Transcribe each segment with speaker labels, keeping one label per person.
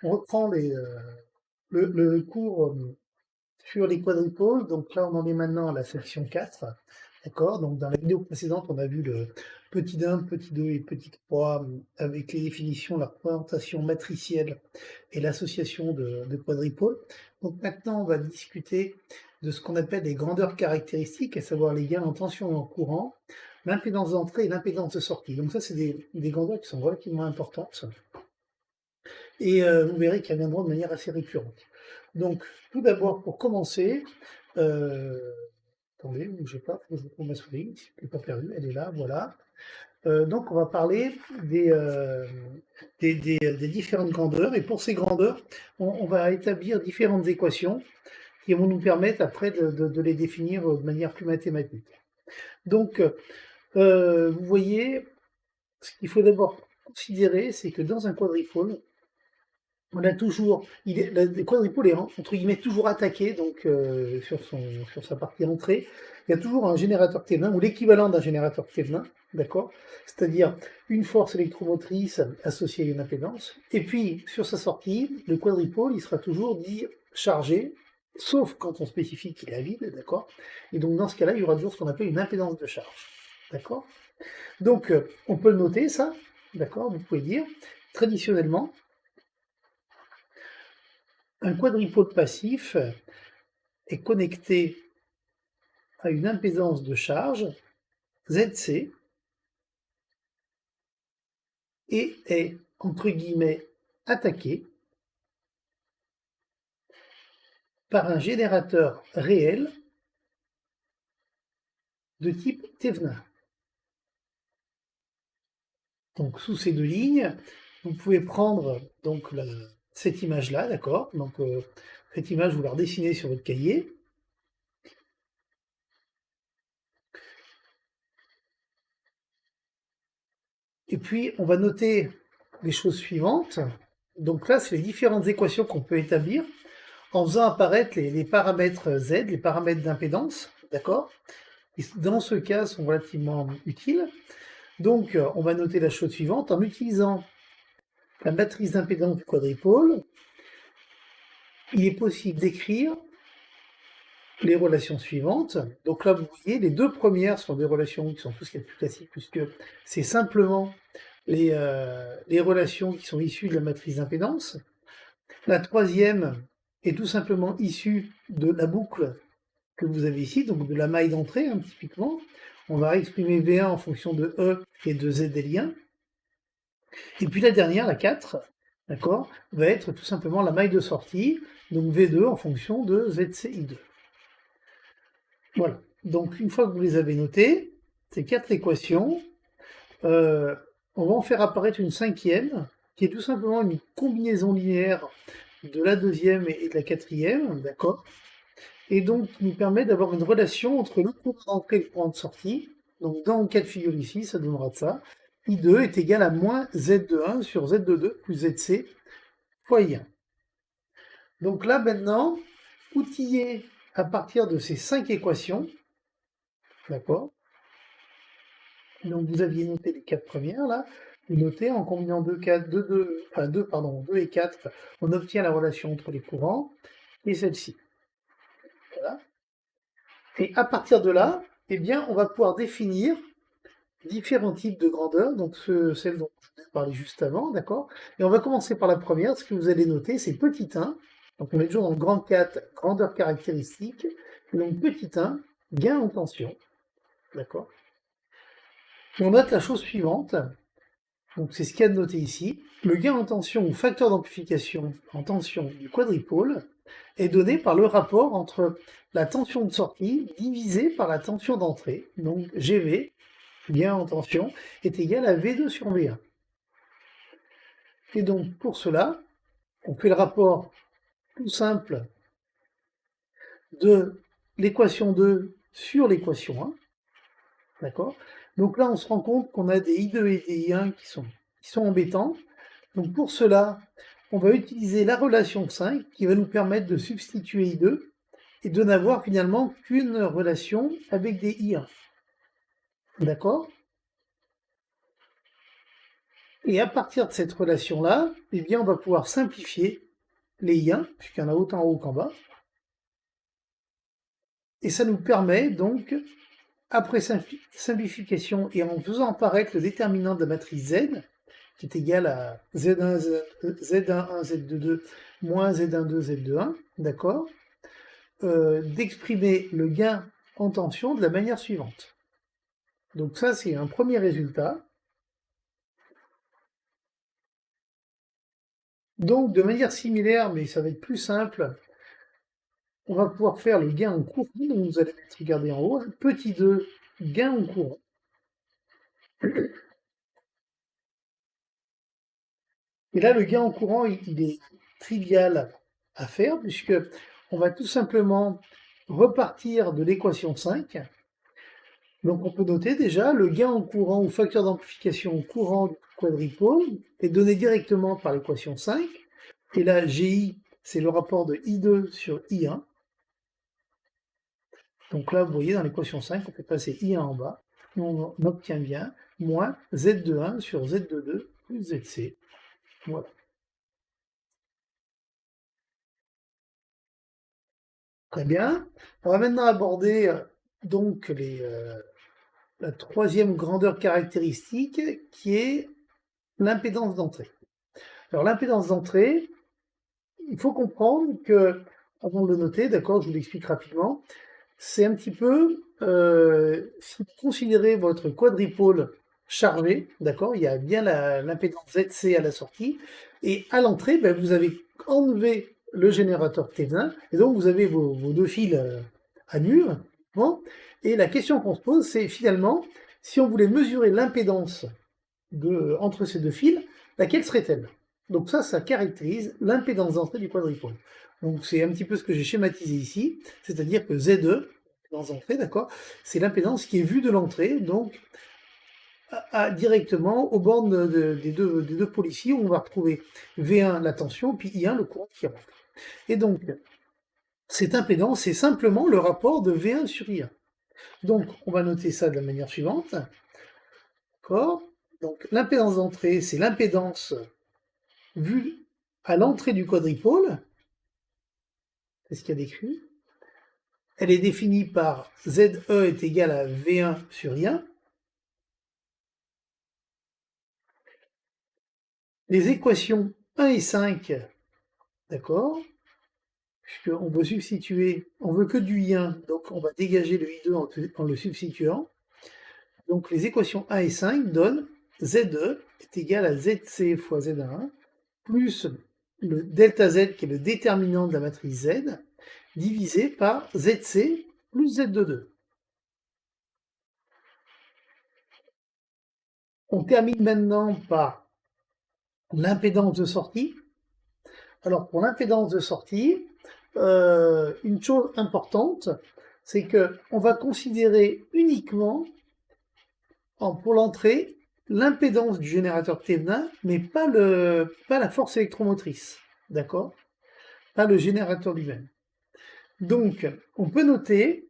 Speaker 1: On reprend le cours sur les quadripoles. Donc là, on en est maintenant à la section 4. D'accord? Donc dans la vidéo précédente, on a vu le petit 1, petit 2 et petit 3 avec les définitions, la représentation matricielle et l'association de quadripoles. Donc maintenant, on va discuter de ce qu'on appelle les grandeurs caractéristiques, à savoir les gains en tension et en courant, l'impédance d'entrée et l'impédance de sortie. Donc ça, c'est des grandeurs qui sont relativement importantes. Et vous verrez qu'elles viendront de manière assez récurrente. Donc, tout d'abord, pour commencer, euh, attendez, ne bougez pas, faut que je trouve ma souris, je ne l'ai pas perdue, elle est là, voilà. Donc, on va parler des différentes grandeurs, et pour ces grandeurs, on va établir différentes équations qui vont nous permettre après de les définir de manière plus mathématique. Donc, vous voyez, ce qu'il faut d'abord considérer, c'est que dans un quadripôle, on a toujours, le quadripôle est entre guillemets toujours attaqué, donc sur sa partie entrée, il y a toujours un générateur Thévenin ou l'équivalent d'un générateur Thévenin, d'accord? C'est-à-dire une force électromotrice associée à une impédance. Et puis sur sa sortie, le quadripôle il sera toujours dit chargé, sauf quand on spécifie qu'il est à vide, d'accord? Et donc dans ce cas-là, il y aura toujours ce qu'on appelle une impédance de charge, d'accord? Donc on peut le noter ça, d'accord? Vous pouvez dire traditionnellement. Un quadripôle passif est connecté à une impédance de charge, ZC, et est, entre guillemets, attaqué par un générateur réel de type Thévenin. Donc, sous ces deux lignes, vous pouvez prendre donc cette image-là, d'accord? Donc, cette image, vous la redessinez sur votre cahier. Et puis, on va noter les choses suivantes. Donc là, c'est les différentes équations qu'on peut établir en faisant apparaître les paramètres Z, les paramètres d'impédance, d'accord? Qui, dans ce cas, sont relativement utiles. Donc, on va noter la chose suivante. En utilisant la matrice d'impédance du quadripôle, il est possible d'écrire les relations suivantes. Donc là, vous voyez, les deux premières sont des relations qui sont tout ce qui est plus classique, puisque c'est simplement les relations qui sont issues de la matrice d'impédance. La troisième est tout simplement issue de la boucle que vous avez ici, donc de la maille d'entrée, hein, typiquement. On va exprimer V1 en fonction de E et de Z des liens. Et puis la dernière, la 4, d'accord, va être tout simplement la maille de sortie, donc V2 en fonction de ZCI2. Voilà. Donc une fois que vous les avez notées, ces quatre équations, on va en faire apparaître une cinquième, qui est tout simplement une combinaison linéaire de la deuxième et de la quatrième, d'accord? Et donc qui nous permet d'avoir une relation entre le courant d'entrée et le courant de sortie. Donc dans le cas de figure ici, ça donnera de ça. I2 est égal à moins Z de 1 sur Z de 2 plus ZC fois I1. Donc là maintenant, outillé à partir de ces 5 équations, d'accord? Donc vous aviez noté les 4 premières là, vous notez en combinant 2 et 4, on obtient la relation entre les courants et celle-ci. Voilà. Et à partir de là, eh bien, on va pouvoir définir différents types de grandeurs, donc celles dont je vous ai parlé juste avant, d'accord? Et on va commencer par la première, ce que vous allez noter, c'est petit 1. Donc on est toujours dans le grand 4, grandeur caractéristique. Et donc petit 1, gain en tension, d'accord? Et on note la chose suivante, donc c'est ce qu'il y a de noté ici. Le gain en tension ou facteur d'amplification en tension du quadripôle est donné par le rapport entre la tension de sortie divisée par la tension d'entrée, donc GV, gain en tension, est égal à V2 sur V1. Et donc pour cela, on fait le rapport tout simple de l'équation 2 sur l'équation 1, d'accord? Donc là, on se rend compte qu'on a des I2 et des I1 qui sont embêtants. Donc pour cela, on va utiliser la relation 5 qui va nous permettre de substituer I2 et de n'avoir finalement qu'une relation avec des I1. D'accord? Et à partir de cette relation-là, eh bien, on va pouvoir simplifier les I1, puisqu'il y en a autant en haut qu'en bas. Et ça nous permet donc, après simplification et en faisant apparaître le déterminant de la matrice Z, qui est égal à Z1, Z11, Z22, moins Z12, Z21, d'accord, d'exprimer le gain en tension de la manière suivante. Donc ça, c'est un premier résultat. Donc, de manière similaire, mais ça va être plus simple, on va pouvoir faire le gain en courant. Donc, vous allez mettre, regardez en haut, petit 2, gain en courant. Et là, le gain en courant, il est trivial à faire, puisque on va tout simplement repartir de l'équation 5. Donc, on peut noter déjà le gain en courant ou facteur d'amplification courant du quadripôle est donné directement par l'équation 5. Et là, GI, c'est le rapport de I2 sur I1. Donc là, vous voyez, dans l'équation 5, on fait passer I1 en bas, et on obtient bien moins Z21 sur Z22 plus ZC. Voilà. Très bien. On va maintenant aborder donc la troisième grandeur caractéristique, qui est l'impédance d'entrée. Alors l'impédance d'entrée, il faut comprendre que, avant de le noter, d'accord, je vous l'explique rapidement, c'est un petit peu, si vous considérez votre quadripôle chargé, d'accord, il y a bien l'impédance ZC à la sortie, et à l'entrée, ben, vous avez enlevé le générateur Thévenin, et donc vous avez vos deux fils à mur. Bon, et la question qu'on se pose, c'est finalement, si on voulait mesurer l'impédance entre ces deux fils, laquelle serait-elle? Donc ça caractérise l'impédance d'entrée du quadripôle. Donc c'est un petit peu ce que j'ai schématisé ici, c'est-à-dire que Z2, l'impédance d'entrée, d'accord, c'est l'impédance qui est vue de l'entrée, donc directement aux bornes des deux pôles ici, où on va retrouver V1 la tension, puis I1 le courant qui rentre. Et donc, cette impédance, c'est simplement le rapport de V1 sur I1. Donc, on va noter ça de la manière suivante. D'accord. Donc, l'impédance d'entrée, c'est l'impédance vue à l'entrée du quadripôle. C'est ce qu'il y a décrit. Elle est définie par ZE est égal à V1 sur I1. Les équations 1 et 5, d'accord, puisqu'on veut substituer, on veut que du I1, donc on va dégager le I2 en le substituant. Donc les équations 1 et 5 donnent ZE est égal à ZC fois Z1, plus le delta Z qui est le déterminant de la matrice Z, divisé par ZC plus Z22. On termine maintenant par l'impédance de sortie. Alors pour l'impédance de sortie, une chose importante, c'est que on va considérer uniquement pour l'entrée l'impédance du générateur Thévenin, mais pas la force électromotrice, d'accord? Pas le générateur lui-même. Donc on peut noter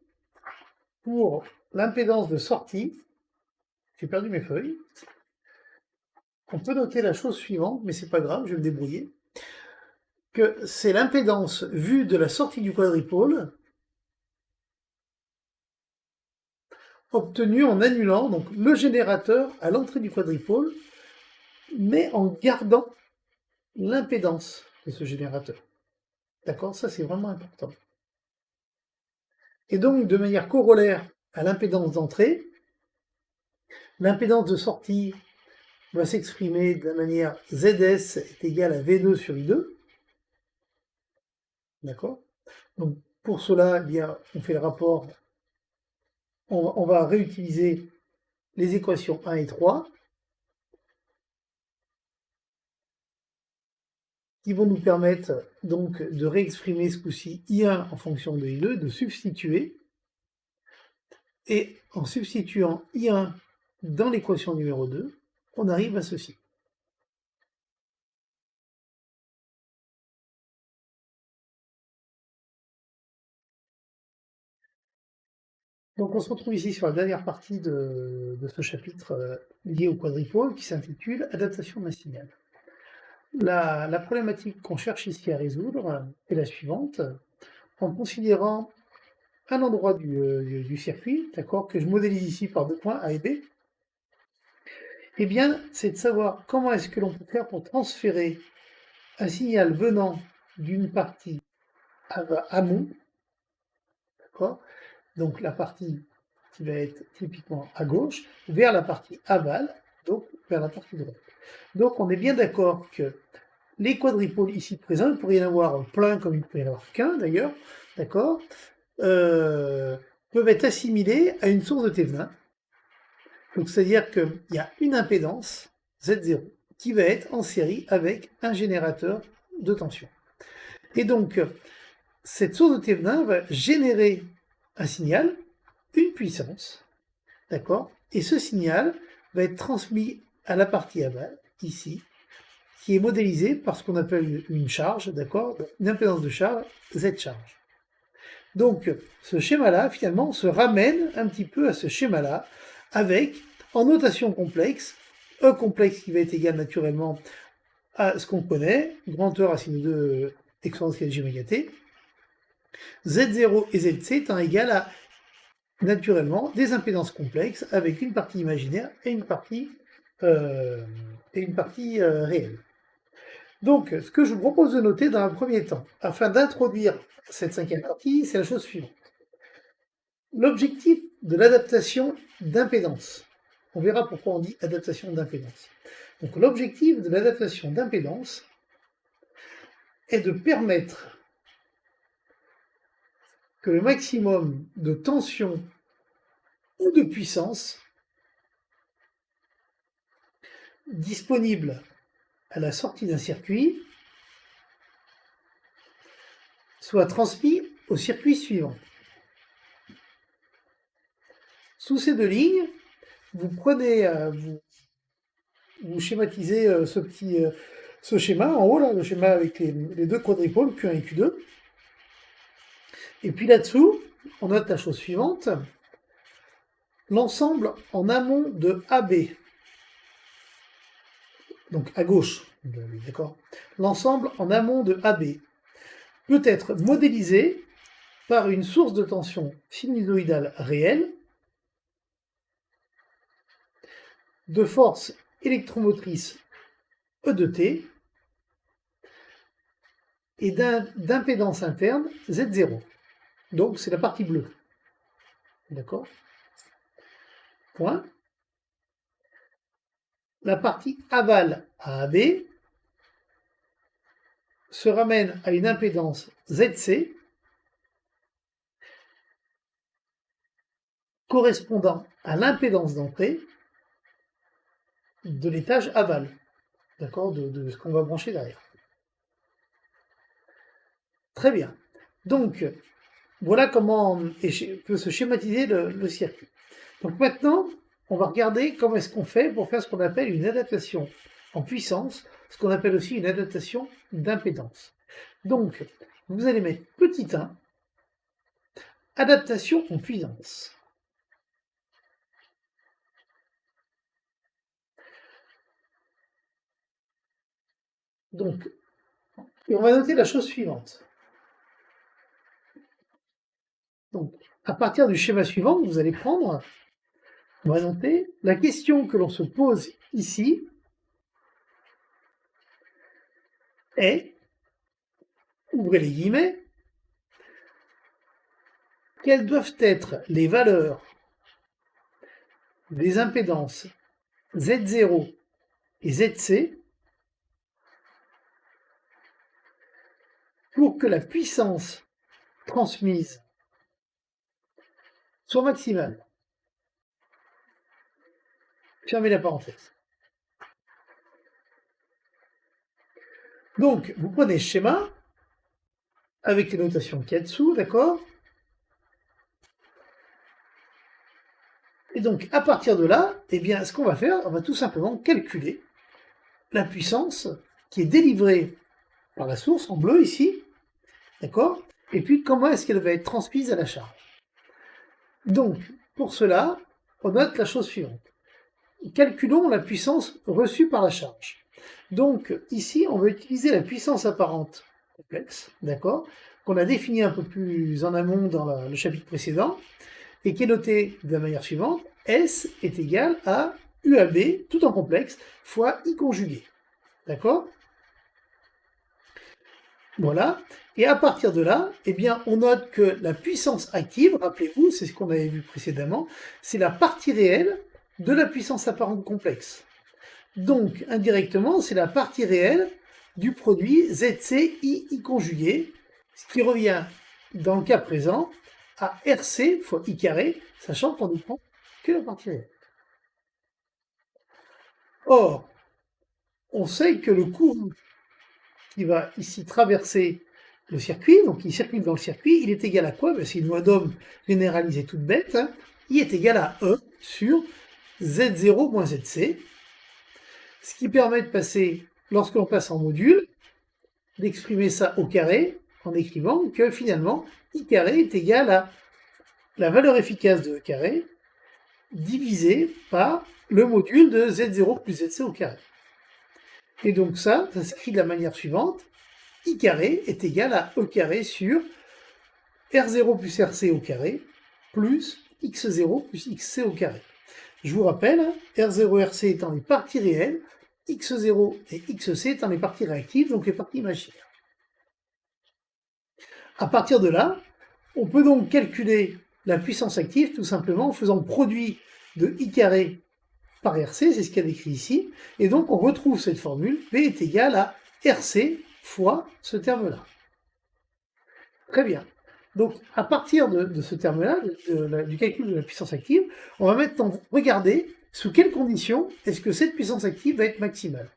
Speaker 1: pour l'impédance de sortie, j'ai perdu mes feuilles, on peut noter la chose suivante, mais c'est pas grave, je vais me débrouiller, que c'est l'impédance vue de la sortie du quadripôle obtenue en annulant donc le générateur à l'entrée du quadripôle, mais en gardant l'impédance de ce générateur. D'accord? Ça, c'est vraiment important. Et donc, de manière corollaire à l'impédance d'entrée, l'impédance de sortie va s'exprimer de la manière ZS est égal à V2 sur I2. D'accord? Donc, pour cela, eh bien, on fait le rapport, on va réutiliser les équations 1 et 3, qui vont nous permettre donc de réexprimer ce coup-ci I1 en fonction de I2, de substituer. Et en substituant I1 dans l'équation numéro 2, on arrive à ceci. Donc on se retrouve ici sur la dernière partie de ce chapitre lié au quadripôle qui s'intitule Adaptation d'un signal. La problématique qu'on cherche ici à résoudre est la suivante. En considérant un endroit du circuit, d'accord, que je modélise ici par 2 points A et B, eh bien, c'est de savoir comment est-ce que l'on peut faire pour transférer un signal venant d'une partie amont, d'accord, donc la partie qui va être typiquement à gauche, vers la partie aval, donc vers la partie droite. Donc on est bien d'accord que les quadripôles ici présents, il pourrait y en avoir plein comme il peut y en avoir qu'un d'ailleurs, d'accord, peuvent être assimilés à une source de Thévenin. Donc c'est-à-dire qu'il y a une impédance, Z0, qui va être en série avec un générateur de tension. Et donc, cette source de Thévenin va générer un signal, une puissance, d'accord? Et ce signal va être transmis à la partie aval, ici, qui est modélisée par ce qu'on appelle une charge, d'accord? Une impédance de charge, Z charge. Donc, ce schéma-là, finalement, se ramène un petit peu à ce schéma-là, avec, en notation complexe, E complexe qui va être égal naturellement à ce qu'on connaît, grand E racine de 2 exponentielle j oméga t, Z0 et Zc étant égal à, naturellement, des impédances complexes avec une partie imaginaire et une partie réelle. Donc, ce que je vous propose de noter dans un premier temps, afin d'introduire cette 5e partie, c'est la chose suivante. L'objectif de l'adaptation d'impédance, on verra pourquoi on dit adaptation d'impédance. Donc l'objectif de l'adaptation d'impédance est de permettre que le maximum de tension ou de puissance disponible à la sortie d'un circuit soit transmis au circuit suivant. Sous ces 2 lignes, vous prenez, vous schématisez ce schéma en haut, là, le schéma avec les 2 quadripôles, Q1 et Q2. Et puis là-dessous, on note la chose suivante. L'ensemble en amont de AB, donc à gauche, d'accord. L'ensemble en amont de AB peut être modélisé par une source de tension sinusoïdale réelle, de force électromotrice E de T et d'impédance interne Z0. Donc c'est la partie bleue. D'accord? Point. La partie aval à AB se ramène à une impédance ZC correspondant à l'impédance d'entrée de l'étage aval, d'accord, de ce qu'on va brancher derrière. Très bien. Donc, voilà comment peut se schématiser le circuit. Donc maintenant, on va regarder comment est-ce qu'on fait pour faire ce qu'on appelle une adaptation en puissance, ce qu'on appelle aussi une adaptation d'impédance. Donc, vous allez mettre petit 1, adaptation en puissance. Donc, et on va noter la chose suivante. Donc, à partir du schéma suivant, vous allez prendre, on va noter, la question que l'on se pose ici est, ouvrez les guillemets, quelles doivent être les valeurs des impédances Z0 et ZC pour que la puissance transmise soit maximale. Fermez la parenthèse. Donc, vous prenez ce schéma avec les notations qu'il y a dessous, d'accord? Et donc, à partir de là, eh bien, ce qu'on va faire, on va tout simplement calculer la puissance qui est délivrée par la source, en bleu ici, d'accord? Et puis, comment est-ce qu'elle va être transmise à la charge? Donc, pour cela, on note la chose suivante. Calculons la puissance reçue par la charge. Donc, ici, on va utiliser la puissance apparente complexe, d'accord, qu'on a définie un peu plus en amont dans le chapitre précédent, et qui est notée de la manière suivante. S est égal à UAB, tout en complexe, fois I conjugué. D'accord? Voilà. Et à partir de là, eh bien, on note que la puissance active, rappelez-vous, c'est ce qu'on avait vu précédemment, c'est la partie réelle de la puissance apparente complexe. Donc, indirectement, c'est la partie réelle du produit ZCI conjugué, ce qui revient, dans le cas présent, à RC fois I carré, sachant qu'on ne prend que la partie réelle. Or, on sait que le courant qui va ici traverser le circuit, donc il circule dans le circuit, il est égal à quoi? C'est une loi d'Ohm généralisée toute bête, hein. I est égal à E sur Z0 moins ZC, ce qui permet de passer, lorsque l'on passe en module, d'exprimer ça au carré, en écrivant que finalement, I carré est égal à la valeur efficace de E carré, divisé par le module de Z0 plus ZC au carré. Et donc ça s'écrit de la manière suivante. I carré est égal à E carré sur R0 plus RC au carré plus X0 plus XC au carré. Je vous rappelle, R0 et RC étant les parties réelles, X0 et XC étant les parties réactives, donc les parties imaginaires. À partir de là, on peut donc calculer la puissance active tout simplement en faisant le produit de I carré par RC, c'est ce qu'il y a écrit ici, et donc on retrouve cette formule, P est égal à RC fois ce terme-là. Très bien. Donc, à partir de ce terme-là, du calcul de la puissance active, on va maintenant regarder sous quelles conditions est-ce que cette puissance active va être maximale.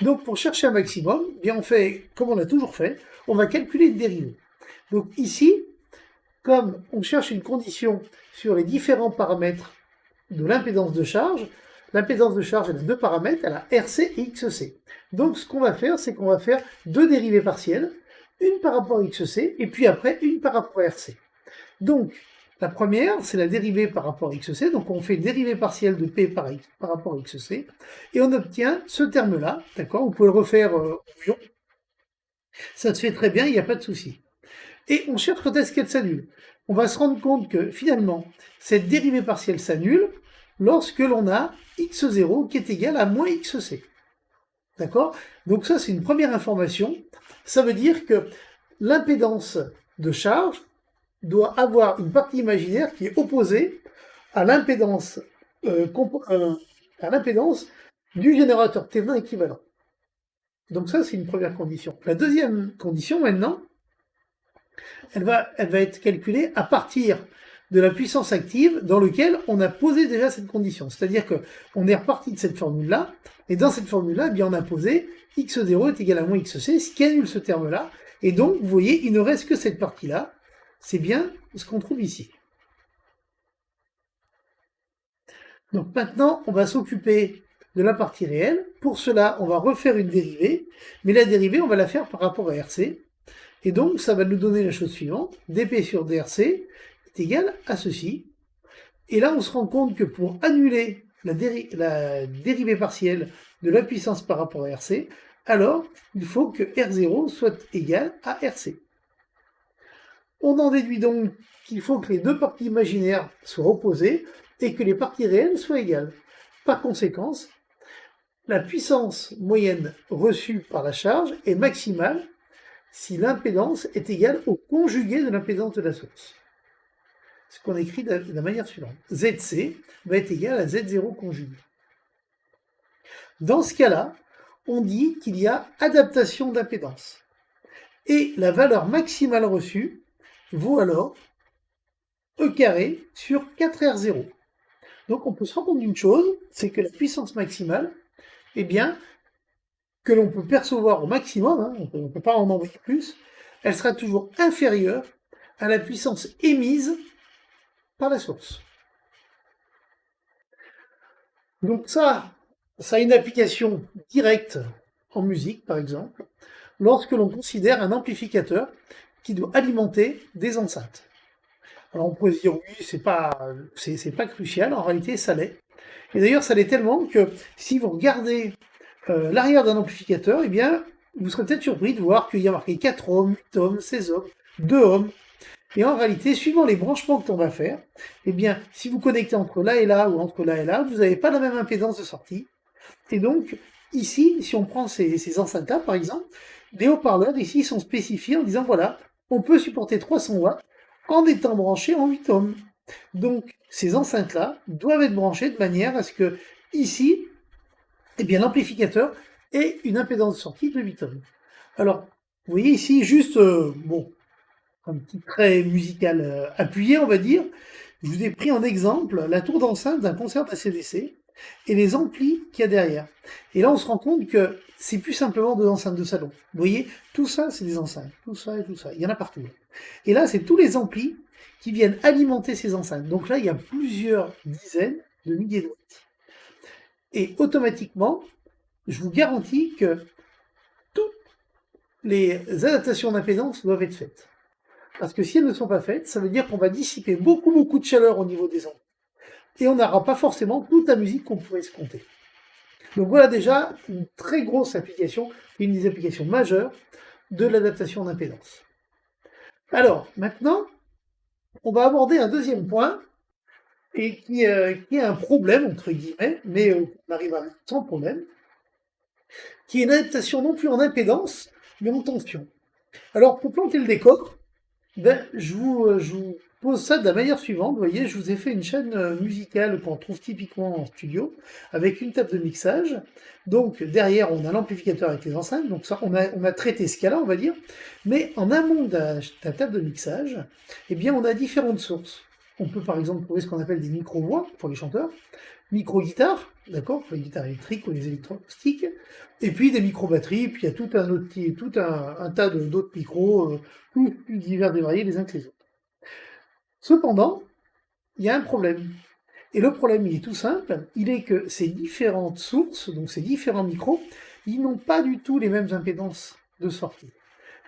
Speaker 1: Donc, pour chercher un maximum, eh bien on fait comme on a toujours fait, on va calculer une dérivée. Donc ici, comme on cherche une condition sur les différents paramètres de l'impédance de charge, elle a deux paramètres, elle a RC et XC. Donc ce qu'on va faire, c'est qu'on va faire deux dérivées partielles, une par rapport à XC, et puis après une par rapport à RC. Donc la première, c'est la dérivée par rapport à XC, donc on fait une dérivée partielle de P par rapport à XC, et on obtient ce terme-là, d'accord? Vous pouvez le refaire au pion. Ça se fait très bien, il n'y a pas de souci. Et on cherche quand est-ce qu'elle s'annule. On va se rendre compte que finalement, cette dérivée partielle s'annule lorsque l'on a x0 qui est égal à moins xc. D'accord? Donc ça, c'est une première information. Ça veut dire que l'impédance de charge doit avoir une partie imaginaire qui est opposée à l'impédance du générateur Thévenin équivalent. Donc ça, c'est une première condition. La deuxième condition, maintenant, elle va être calculée à partir de la puissance active dans lequel on a posé déjà cette condition. C'est-à-dire qu'on est reparti de cette formule-là, et dans cette formule-là, eh bien, on a posé x0 est égal à moins xc, ce qui annule ce terme-là, et donc, vous voyez, il ne reste que cette partie-là, c'est bien ce qu'on trouve ici. Donc maintenant, on va s'occuper de la partie réelle. Pour cela, on va refaire une dérivée, mais la dérivée, on va la faire par rapport à RC, et donc, ça va nous donner la chose suivante, dp sur drc est égal à ceci. Et là, on se rend compte que pour annuler la dérivée partielle de la puissance par rapport à RC, alors, il faut que R0 soit égal à RC. On en déduit donc qu'il faut que les deux parties imaginaires soient opposées et que les parties réelles soient égales. Par conséquent, la puissance moyenne reçue par la charge est maximale si l'impédance est égale au conjugué de l'impédance de la source. Ce qu'on écrit de la manière suivante. ZC va être égal à Z0 conjugué. Dans ce cas-là, on dit qu'il y a adaptation d'impédance. Et la valeur maximale reçue vaut alors E carré sur 4R0. Donc on peut se rendre compte d'une chose, c'est que la puissance maximale, eh bien, que l'on peut percevoir au maximum, hein, on ne peut pas en envoyer plus, elle sera toujours inférieure à la puissance émise par la source. Donc ça a une application directe en musique, par exemple, lorsque l'on considère un amplificateur qui doit alimenter des enceintes. Alors on pourrait se dire oui, c'est pas crucial, en réalité ça l'est. Et d'ailleurs ça l'est tellement que si vous regardez l'arrière d'un amplificateur, eh bien vous serez peut-être surpris de voir qu'il y a marqué 4 ohms, 8 ohms, 16 ohms, 2 ohms. Et en réalité, suivant les branchements que l'on va faire, eh bien, si vous connectez entre là et là ou entre là et là, vous n'avez pas la même impédance de sortie. Et donc, ici, si on prend ces enceintes-là, par exemple, les haut-parleurs ici sont spécifiés en disant, voilà, on peut supporter 300 watts en étant branché en 8 ohms. Donc, ces enceintes-là doivent être branchées de manière à ce que, ici, eh bien, l'amplificateur ait une impédance de sortie de 8 ohms. Alors, vous voyez ici, juste, bon, un petit trait musical appuyé, on va dire. Je vous ai pris en exemple la tour d'enceinte d'un concert d'ACDC et les amplis qu'il y a derrière. Et là, on se rend compte que c'est plus simplement deux enceintes de salon. Vous voyez, tout ça, c'est des enceintes. Tout ça et tout ça. Il y en a partout. Et là, c'est tous les amplis qui viennent alimenter ces enceintes. Donc là, il y a plusieurs dizaines de milliers de watts. Et automatiquement, je vous garantis que toutes les adaptations d'impédance doivent être faites. Parce que si elles ne sont pas faites, ça veut dire qu'on va dissiper beaucoup de chaleur au niveau des ondes. Et on n'aura pas forcément toute la musique qu'on pourrait se compter. Donc voilà déjà une très grosse application, une des applications majeures de l'adaptation d'impédance. Alors, maintenant, on va aborder un deuxième point, et qui est un problème, entre guillemets, mais on arrive à sans problème, qui est une adaptation non plus en impédance, mais en tension. Alors, pour planter le décor, je vous pose ça de la manière suivante. Vous voyez, je vous ai fait une chaîne musicale qu'on trouve typiquement en studio, avec une table de mixage. Donc, derrière, on a l'amplificateur avec les enceintes. Donc, ça, on a traité ce cas-là, on va dire. Mais en amont de la table de mixage, eh bien, on a différentes sources. On peut, par exemple, trouver ce qu'on appelle des micro-voix pour les chanteurs, micro-guitares, d'accord, pour les guitares électriques ou les électroacoustiques, et puis des micro-batteries, puis il y a tout un tas d'autres micros, plus divers et variés les uns que les autres. Cependant, il y a un problème. Et le problème, il est tout simple, il est que ces différentes sources, donc ces différents micros, ils n'ont pas du tout les mêmes impédances de sortie.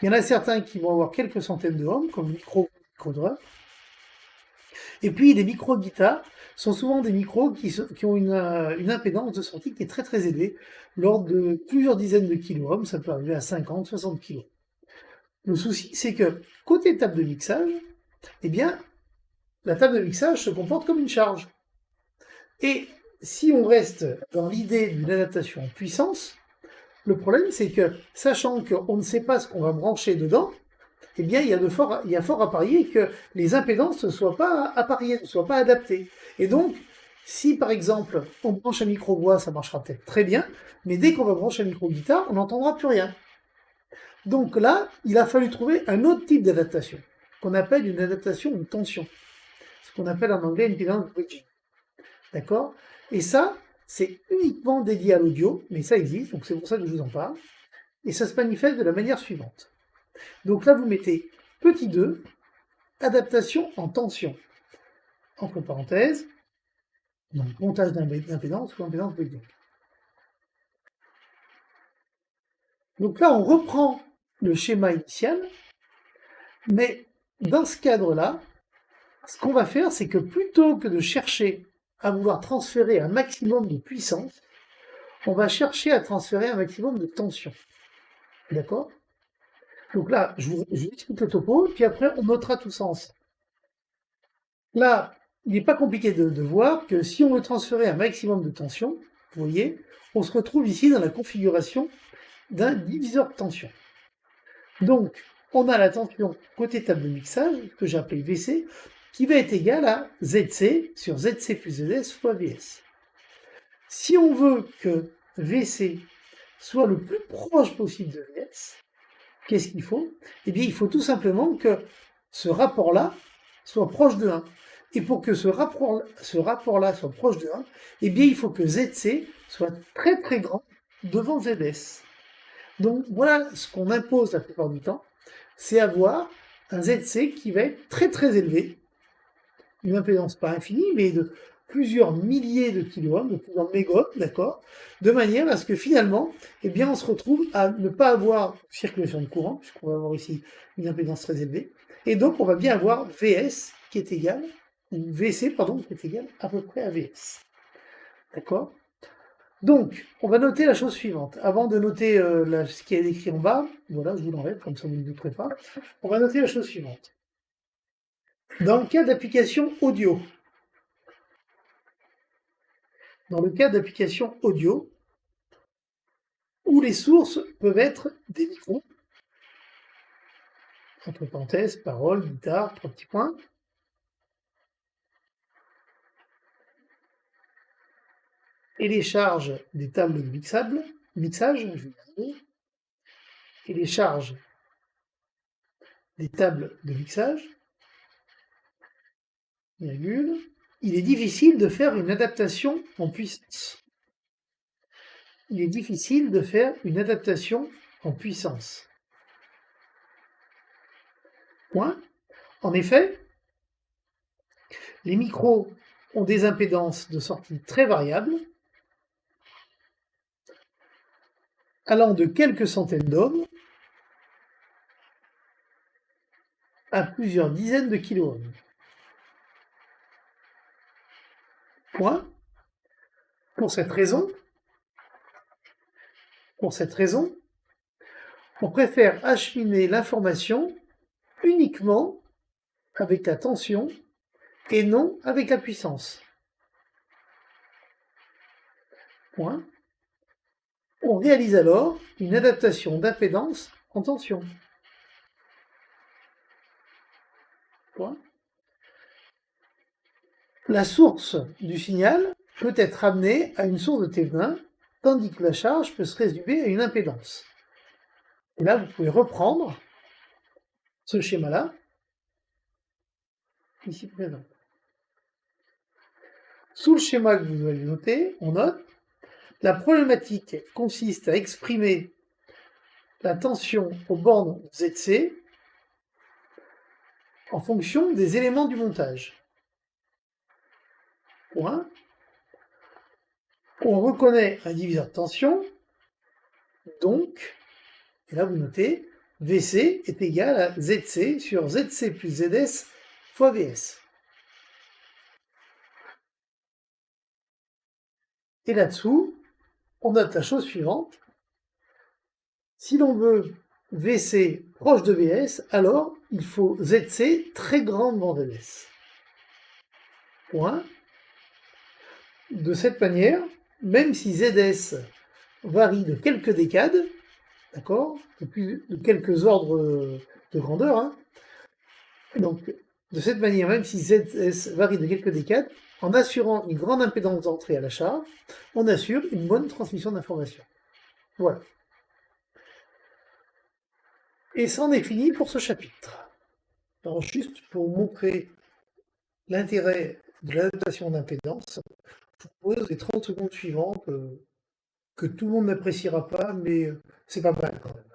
Speaker 1: Il y en a certains qui vont avoir quelques centaines de ohms, comme micro-drum, et puis les micro-guitares sont souvent des micros qui ont une impédance de sortie qui est très élevée, lors de plusieurs dizaines de kilo-ohms, ça peut arriver à 50, 60 kg. Le souci, c'est que côté table de mixage, eh bien, la table de mixage se comporte comme une charge. Et si on reste dans l'idée d'une adaptation en puissance, le problème, c'est que, sachant qu'on ne sait pas ce qu'on va brancher dedans, eh bien, il y a fort à parier que les impédances ne soient pas appariées, ne soient pas adaptées. Et donc, si par exemple, on branche un micro-voix, ça marchera peut-être très bien, mais dès qu'on va brancher un micro-guitare, on n'entendra plus rien. Donc là, il a fallu trouver un autre type d'adaptation, qu'on appelle une adaptation de tension. Ce qu'on appelle en anglais impedance bridging. D'accord? Et ça, c'est uniquement dédié à l'audio, mais ça existe, donc c'est pour ça que je vous en parle. Et ça se manifeste de la manière suivante. Donc là, vous mettez petit 2, adaptation en tension. Entre parenthèses, donc montage d'impédance ou impédance bridging. Donc là, on reprend le schéma initial, mais dans ce cadre-là, ce qu'on va faire, c'est que plutôt que de chercher à vouloir transférer un maximum de puissance, on va chercher à transférer un maximum de tension. D'accord? Donc là, je vous explique le topo, puis après, on notera tout ça ensemble. Là, il n'est pas compliqué de voir que si on veut transférer un maximum de tension, vous voyez, on se retrouve ici dans la configuration d'un diviseur de tension. Donc, on a la tension côté table de mixage, que j'ai appelé VC, qui va être égale à ZC sur ZC plus ZS fois VS. Si on veut que VC soit le plus proche possible de VS, qu'est-ce qu'il faut? Eh bien, il faut tout simplement que ce rapport-là soit proche de 1. Et pour que ce rapport-là soit proche de 1, eh bien, il faut que ZC soit très grand devant ZS. Donc, voilà ce qu'on impose la plupart du temps, c'est avoir un ZC qui va être très élevé, une impédance pas infinie, mais de plusieurs milliers de kilo-ohms, de plusieurs méga-ohms, d'accord, de manière à ce que finalement, eh bien, on se retrouve à ne pas avoir circulation de courant, puisqu'on va avoir ici une impédance très élevée, et donc on va bien avoir VS qui est égal, ou VC, pardon, qui est égal à peu près à VS. D'accord? Donc, on va noter la chose suivante. Avant de noter ce qui est écrit en bas, voilà, je vous l'enlève, comme ça vous ne douterez pas. On va noter la chose suivante. Dans le cas d'application audio, où les sources peuvent être des micros, entre parenthèses, paroles, guitare, 3 petits points, et les charges des tables de mixage, je vais y arriver, et les charges des tables de mixage, virgule, il est difficile de faire une adaptation en puissance. Il est difficile de faire une adaptation en puissance. Point. En effet, les micros ont des impédances de sortie très variables, allant de quelques centaines d'ohms à plusieurs dizaines de kiloohms. Point. Pour cette raison, on préfère acheminer l'information uniquement avec la tension et non avec la puissance. Point. On réalise alors une adaptation d'impédance en tension. Point. La source du signal peut être amenée à une source de Thévenin, tandis que la charge peut se résumer à une impédance. Et là, vous pouvez reprendre ce schéma-là, ici présent. Sous le schéma que vous allez noter, on note la problématique consiste à exprimer la tension aux bornes ZC en fonction des éléments du montage. Point. On reconnaît un diviseur de tension, donc, et là vous notez, VC est égal à ZC sur ZC plus ZS fois VS. Et là-dessous, on note la chose suivante. Si l'on veut VC proche de VS, alors il faut ZC très grandement VS. Point. De cette manière, même si ZS varie de quelques décades, d'accord, de quelques ordres de grandeur, hein, donc de cette manière, même si ZS varie de quelques décades, en assurant une grande impédance d'entrée à la charge, on assure une bonne transmission d'informations. Voilà. Et c'en est fini pour ce chapitre. Alors juste pour montrer l'intérêt de l'adaptation d'impédance, je vous propose les 30 secondes suivantes que tout le monde n'appréciera pas, mais c'est pas mal quand même.